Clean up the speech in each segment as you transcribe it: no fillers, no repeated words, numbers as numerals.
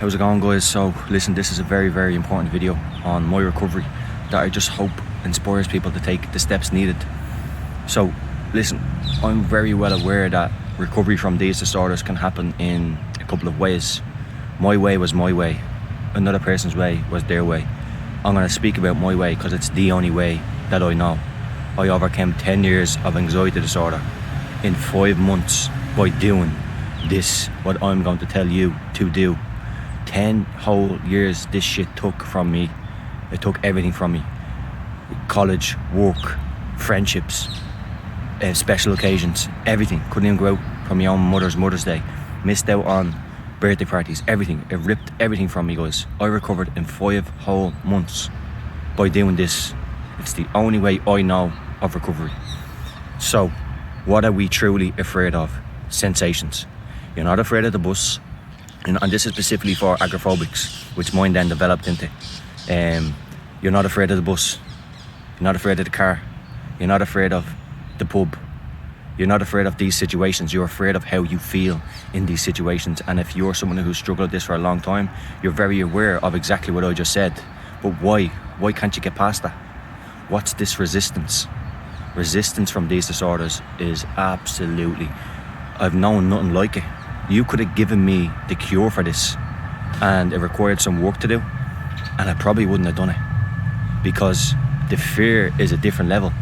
How's it going, guys? So listen, this is a very important video on my recovery that I just hope inspires people to take the steps needed. So listen, I'm very well aware that recovery from these disorders can happen in a couple of ways. My way was my way, another person's way was their way. I'm going to speak about my way because it's the only way that I know. I overcame 10 years of anxiety disorder in 5 months by doing this, what I'm going to tell you to do. 10 whole years this shit took from me. It took everything from me. College, work, friendships, special occasions, everything. Couldn't even go out for my own Mother's Day. Missed out on birthday parties, everything. It ripped everything from me, guys. I recovered in 5 whole months by doing this. It's the only way I know of recovery. So, what are we truly afraid of? Sensations. You're not afraid of the bus. And this is specifically for agoraphobics, which mine then developed into. You're not afraid of the bus. You're not afraid of the car. You're not afraid of the pub. You're not afraid of these situations. You're afraid of how you feel in these situations. And if you're someone who's struggled with this for a long time, you're very aware of exactly what I just said. But why? Why can't you get past that? What's this resistance? Resistance from these disorders is absolutely... I've known nothing like it. You could have given me the cure for this and it required some work to do, and I probably wouldn't have done it, because the fear is a different level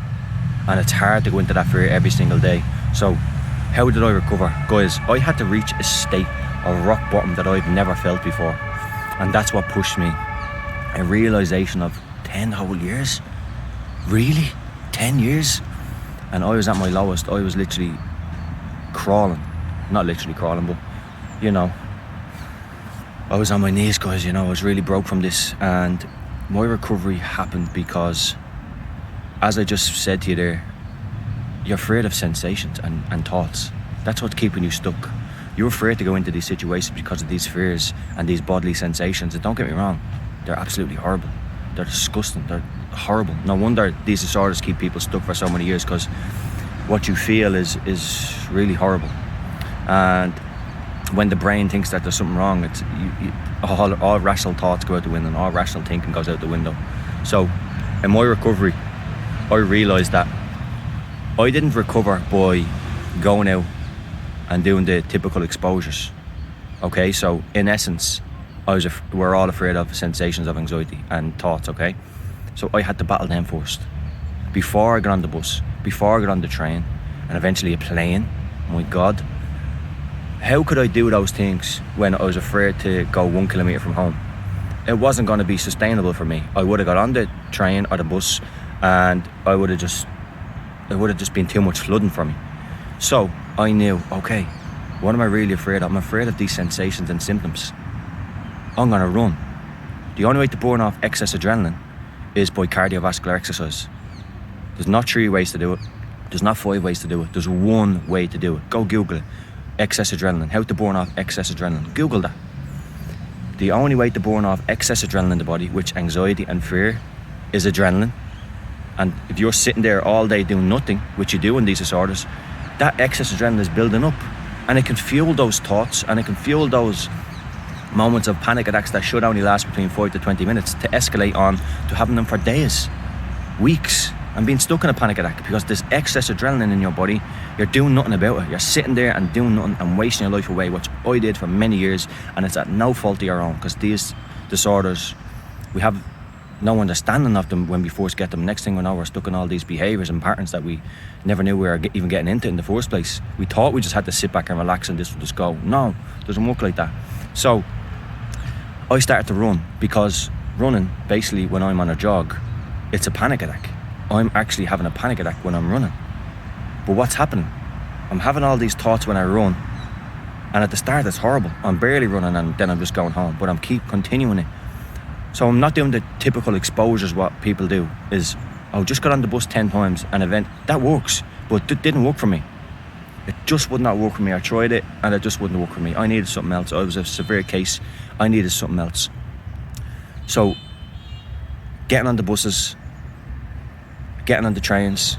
and it's hard to go into that fear every single day. So how did I recover? Guys, I had to reach a state of rock bottom that I've never felt before, and that's what pushed me. A realisation of 10 whole years? Really? 10 years? And I was at my lowest. I was literally crawling. Not literally crawling, but you know, I was on my knees, guys. You know, I was really broke from this, and my recovery happened because, as I just said to you there, you're afraid of sensations and thoughts. That's what's keeping you stuck. You're afraid to go into these situations because of these fears and these bodily sensations. And don't get me wrong, they're absolutely horrible. They're disgusting. They're horrible. No wonder these disorders keep people stuck for so many years, because what you feel is really horrible. And when the brain thinks that there's something wrong, it's all rational thoughts go out the window, and all rational thinking goes out the window. So in my recovery, I realised that I didn't recover by going out and doing the typical exposures. Okay, so in essence, we're all afraid of sensations of anxiety and thoughts, okay? So I had to battle them first. Before I got on the bus, before I got on the train, and eventually a plane. My God. How could I do those things when I was afraid to go 1 kilometre from home? It wasn't going to be sustainable for me. I would have got on the train or the bus, and it would have just been too much flooding for me. So I knew, okay, what am I really afraid of? I'm afraid of these sensations and symptoms. I'm going to run. The only way to burn off excess adrenaline is by cardiovascular exercise. There's not 3 ways to do it. There's not 5 ways to do it. There's 1 way to do it. Go Google it. Excess adrenaline. How to burn off excess adrenaline. Google that. The only way to burn off excess adrenaline in the body, which anxiety and fear, is adrenaline. And if you're sitting there all day doing nothing, which you do in these disorders, that excess adrenaline is building up, and it can fuel those thoughts, and it can fuel those moments of panic attacks that should only last between 5 to 20 minutes to escalate on to having them for days, weeks, and being stuck in a panic attack because there's excess adrenaline in your body. You're doing nothing about it. You're sitting there and doing nothing and wasting your life away, which I did for many years, and it's at no fault of your own, because these disorders, we have no understanding of them when we first get them. Next thing we know, we're stuck in all these behaviours and patterns that we never knew we were even getting into in the first place. We thought we just had to sit back and relax and this would just go. No, it doesn't work like that. So I started to run, because running, basically when I'm on a jog, it's a panic attack. I'm actually having a panic attack when I'm running. But what's happening? I'm having all these thoughts when I run, and at the start it's horrible. I'm barely running and then I'm just going home, but I'm keep continuing it. So I'm not doing the typical exposures what people do, is, oh, just got on the bus 10 times, an event. That works, but it didn't work for me. It just would not work for me. I tried it and it just wouldn't work for me. I needed something else. I was a severe case. I needed something else. So getting on the buses, getting on the trains,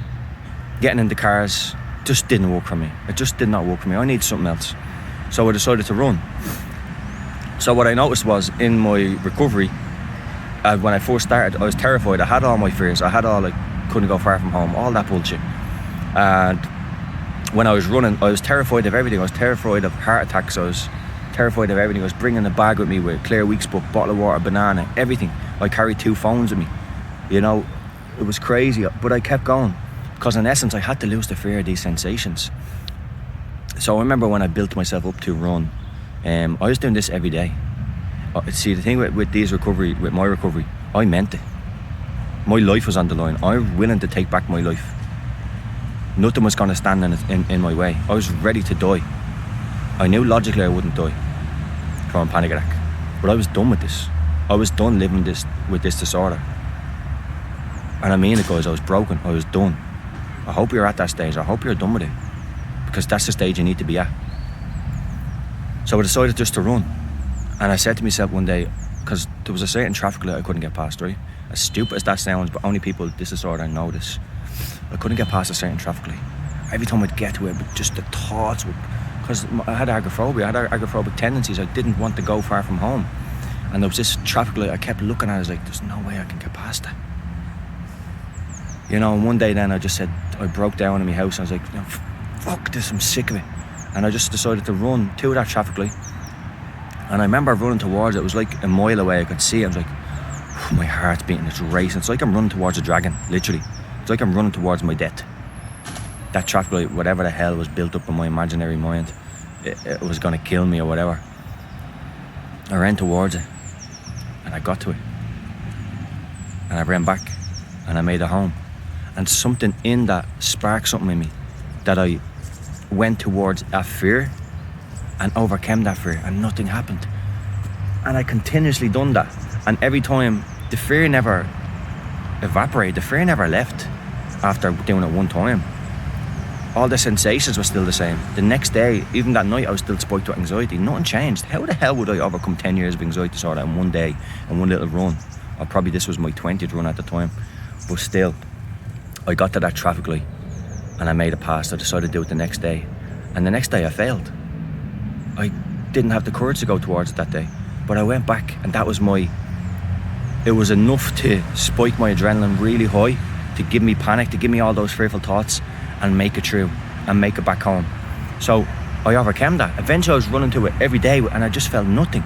getting in the cars, just didn't work for me. It just did not work for me. I needed something else. So I decided to run. So what I noticed was in my recovery, when I first started, I was terrified. I had all my fears. I had all, like, couldn't go far from home, all that bullshit. And when I was running, I was terrified of everything. I was terrified of heart attacks. I was terrified of everything. I was bringing a bag with me with Clear Week's book, bottle of water, banana, everything. I carried 2 phones with me. You know, it was crazy, but I kept going because in essence I had to lose the fear of these sensations. So I remember when I built myself up to run, I was doing this every day. See, the thing with my recovery, I meant it. My life was on the line. I'm willing to take back my life. Nothing was going to stand in my way. I was ready to die. I knew logically I wouldn't die from a panic attack, but I was done with this. I was done living with this disorder. And I mean it, guys, I was broken. I was done. I hope you're at that stage. I hope you're done with it, because that's the stage you need to be at. So I decided just to run. And I said to myself one day, because there was a certain traffic light I couldn't get past, right? As stupid as that sounds, but only people with this disorder know this. I couldn't get past a certain traffic light. Every time I'd get to it, but just the thoughts would, because I had agoraphobia, I had agoraphobic tendencies. I didn't want to go far from home. And there was this traffic light I kept looking at. I was like, there's no way I can get past that. You know, and one day then I just said, I broke down in my house. I was like, no, fuck this, I'm sick of it. And I just decided to run to that traffic light. And I remember running towards it. It was like a mile away. I could see it. I was like, my heart's beating, it's racing. It's like I'm running towards a dragon, literally. It's like I'm running towards my death. That traffic light, whatever the hell was built up in my imaginary mind, it was going to kill me or whatever. I ran towards it and I got to it. And I ran back and I made it home. And something in that sparked something in me, that I went towards that fear and overcame that fear, and nothing happened. And I continuously done that. And every time, the fear never evaporated, the fear never left after doing it one time. All the sensations were still the same. The next day, even that night, I was still spiked with anxiety. Nothing changed. How the hell would I overcome 10 years of anxiety disorder in one day, in one little run? Or probably this was my 20th run at the time. But still, I got to that traffic light and I made it past. I decided to do it the next day. And the next day I failed. I didn't have the courage to go towards it that day. But I went back, and that was it was enough to spike my adrenaline really high, to give me panic, to give me all those fearful thoughts, and make it through, and make it back home. So I overcame that. Eventually I was running to it every day, and I just felt nothing.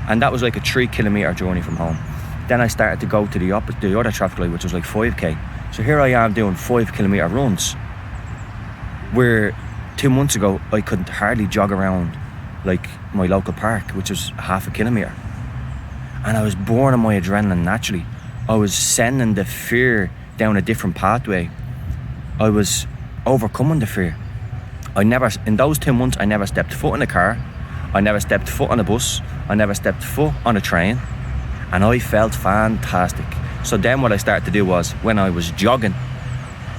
And that was like a 3-kilometre journey from home. Then I started to go to the other traffic light, which was like 5k. So here I am doing 5-kilometre runs, where 2 months ago I could hardly jog around like my local park, which was half a kilometre. And I was burning my adrenaline naturally. I was sending the fear down a different pathway. I was overcoming the fear. In those 2 months, I never stepped foot in a car. I never stepped foot on a bus. I never stepped foot on a train. And I felt fantastic. So then what I started to do was, when I was jogging,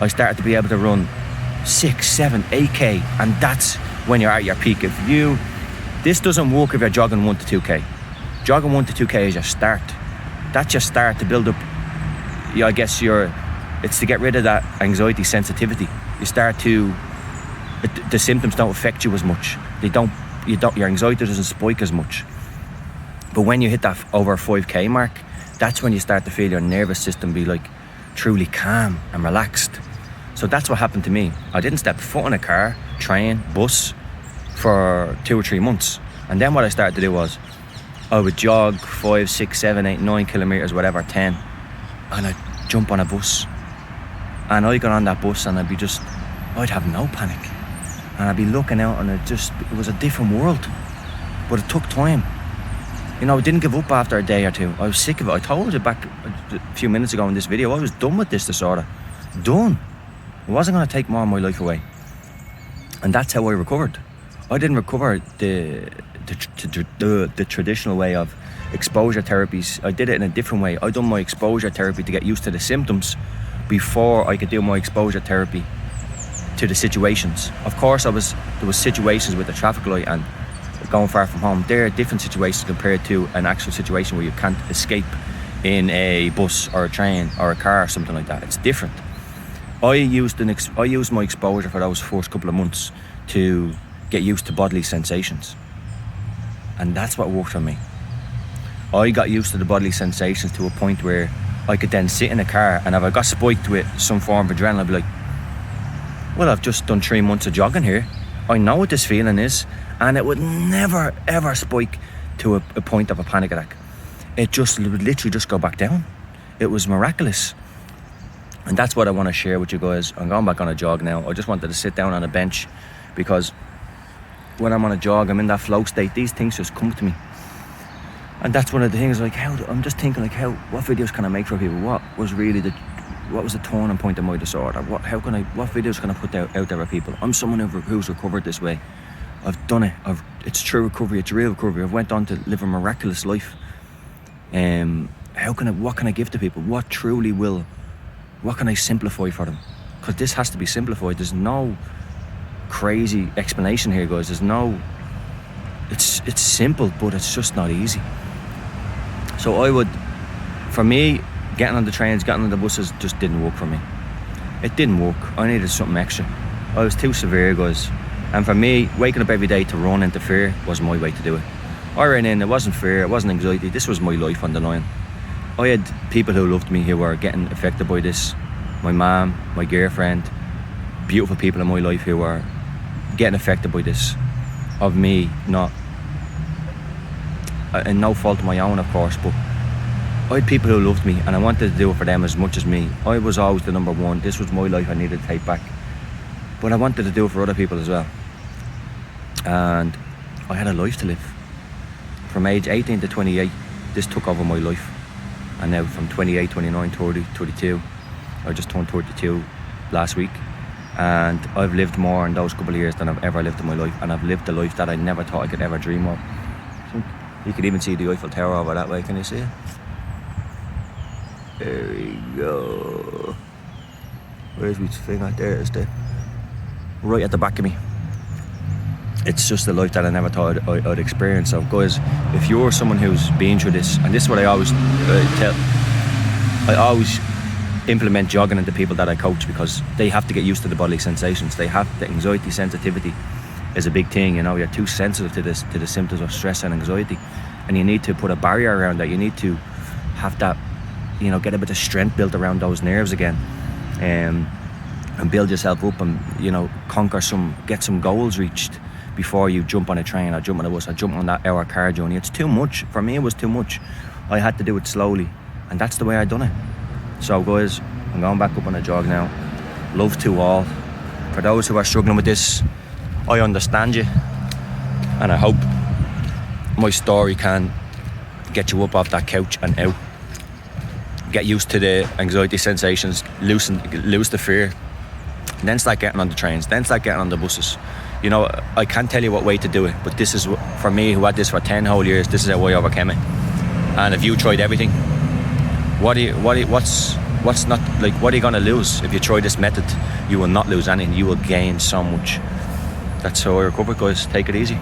I started to be able to run 6, 7, 8k. And that's when you're at your peak. This doesn't work if you're jogging 1 to 2k. Jogging 1 to 2k is your start. That's your start to build up. I guess it's to get rid of that anxiety sensitivity. You start to, the symptoms don't affect you as much. Your anxiety doesn't spike as much. But when you hit that over 5k mark, that's when you start to feel your nervous system be like truly calm and relaxed. So that's what happened to me. I didn't step foot in a car, train, bus for 2 or 3 months. And then what I started to do was, I would jog 5, 6, 7, 8, 9 kilometres, whatever, 10. And I'd jump on a bus. And I'd get on that bus and I'd have no panic. And I'd be looking out and it was a different world. But it took time. I didn't give up after a day or two. I was sick of it. I told you back a few minutes ago in this video, I was done with this disorder. Done. It wasn't going to take more of my life away. And that's how I recovered. I didn't recover the traditional way of exposure therapies. I did it in a different way. I done my exposure therapy to get used to the symptoms before I could do my exposure therapy to the situations. Of course, there was situations with the traffic light and going far from home. They're different situations compared to an actual situation where you can't escape in a bus or a train or a car or something like that. It's different. I used my exposure for those first couple of months to get used to bodily sensations. And that's what worked for me. I got used to the bodily sensations to a point where I could then sit in a car, and if I got spiked with some form of adrenaline, I'd be like, well, I've just done 3 months of jogging here. I know what this feeling is. And it would never, ever spike to a point of a panic attack. It would literally just go back down. It was miraculous. And that's what I want to share with you guys. I'm going back on a jog now. I just wanted to sit down on a bench, because when I'm on a jog, I'm in that flow state. These things just come to me. And that's one of the things, like, I'm just thinking, like, what videos can I make for people? What was the turning point of my disorder? What videos can I put out there for people? I'm someone who's recovered this way. I've done it. It's true recovery. It's real recovery. I've went on to live a miraculous life. What can I give to people? What can I simplify for them? Because this has to be simplified. There's no crazy explanation here, guys. It's simple, but it's just not easy. So for me, getting on the trains, getting on the buses just didn't work for me. It didn't work. I needed something extra. I was too severe, guys. And for me, waking up every day to run into fear was my way to do it. I ran in, it wasn't fear, it wasn't anxiety, this was my life on the line. I had people who loved me who were getting affected by this. My mum, my girlfriend, beautiful people in my life who were getting affected by this. Of me, and no fault of my own, of course, but I had people who loved me, and I wanted to do it for them as much as me. I was always the number one. This was my life I needed to take back. But I wanted to do it for other people as well. And I had a life to live. From age 18 to 28, this took over my life. And now from 28, 29, 30, 32, I just turned 32 last week. And I've lived more in those couple of years than I've ever lived in my life. And I've lived the life that I never thought I could ever dream of. So you can even see the Eiffel Tower over that way. Can you see it? There we go. Where's my finger? There it is, there. Right at the back of me. It's just a life that I never thought I'd experience. So guys, if you're someone who's been through this, and this is what I always tell, I always implement jogging into people that I coach, because they have to get used to the bodily sensations. The anxiety sensitivity is a big thing. You're too sensitive to the symptoms of stress and anxiety, and you need to put a barrier around that. You need to have that, get a bit of strength built around those nerves again, and build yourself up, and get some goals reached before you jump on a train or jump on a bus or jump on that hour car journey. It's too much. For me, it was too much. I had to do it slowly, and that's the way I done it. So guys, I'm going back up on a jog now. Love to all. For those who are struggling with this, I understand you, and I hope my story can get you up off that couch and out. Get used to the anxiety sensations, lose the fear, and then start getting on the trains, then start getting on the buses. I can't tell you what way to do it, but this is, for me, who had this for 10 whole years, this is how I overcame it. And if you tried everything, what are you going to lose? If you try this method, you will not lose anything. You will gain so much. That's how I recovered, guys. Take it easy.